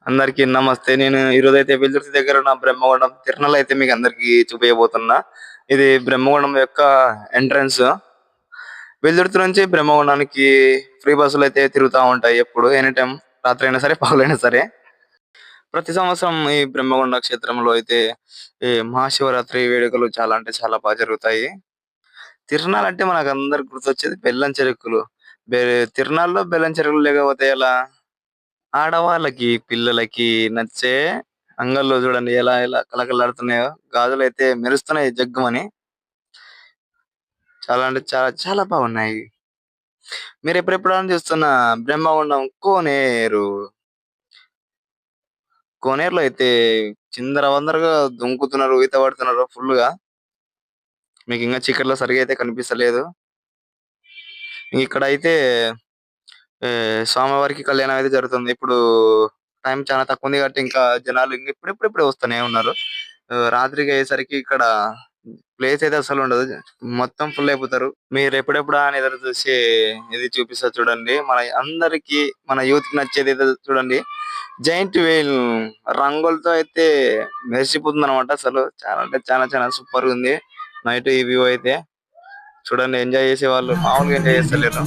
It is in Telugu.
అందరికీ నమస్తే. నేను ఈరోజైతే వెల్దుర్తి దగ్గర ఉన్న బ్రహ్మగుండం తిరునాళ్ళ అయితే మీకు అందరికీ చూపియబోతున్నా. ఇది బ్రహ్మగుండం యొక్క ఎంట్రన్స్. వెల్దుర్తి నుంచి బ్రహ్మగుండానికి ఫ్రీ బస్సులైతే తిరుగుతా ఉంటాయి ఎప్పుడు ఎనీ టైమ్ రాత్రైనా సరే, పగలైనా సరే. ప్రతి సంవత్సరం ఈ బ్రహ్మగుండ క్షేత్రంలో అయితే ఈ మహాశివరాత్రి వేడుకలు చాలా అంటే చాలా బాగా జరుగుతాయి. తిరునాళ్ళంటే మనకందరికి గుర్తొచ్చేది బెల్లం చెరుకులు. బె తిరునాళ్ళలో బెల్లం చెరుకులు లేకపోతే ఎలా? ఆడవాళ్ళకి, పిల్లలకి నచ్చే అంగల్లో చూడండి ఎలా ఎలా కళకళలాడుతున్నాయో. గాజులైతే మెరుస్తున్నాయి జగ్గుమని. చాలా అంటే చాలా చాలా బాగున్నాయి. మీరెప్పుడెప్పుడైనా చూస్తున్న బ్రహ్మగుండం కోనేరు. కోనేరులో అయితే చిందరవందరగా దుంకుతున్నారు, ఈత పడుతున్నారు ఫుల్‌గా. మీకింకా చీకట్లో సరిగ్గా అయితే కనిపిస్తలేదు. ఇక్కడైతే స్వామివారికి కళ్యాణం అయితే జరుగుతుంది. ఇప్పుడు టైం చాలా తక్కువుంది కాబట్టి ఇంకా జనాలు ఇంక ఇప్పుడిప్పుడిప్పుడే వస్తూనే ఉన్నారు. రాత్రికి అయ్యేసరికి ఇక్కడ ప్లేస్ అయితే అస్సలుండదు. మొత్తం ఫుల్ అయిపోతారు. మీరెప్పుడెప్పుడా అని ఎదురు చూసి ఇది చూపిస్తా చూడండి. మన అందరికి మన యూత్‌కి నచ్చేది ఏదో చూడండి. జైంట్ వీల్ రంగులతో అయితే మెరిసిపోతుందన్నమాట అసలు. చాలా అంటే చాలా చాలా సూపర్‌గుంది. నైట్ ఈ వ్యూ అయితే. చూడండి ఎంజాయ్ చేసేవాళ్ళు మామూలుగా ఎంజాయ్ చేస్తలేరు.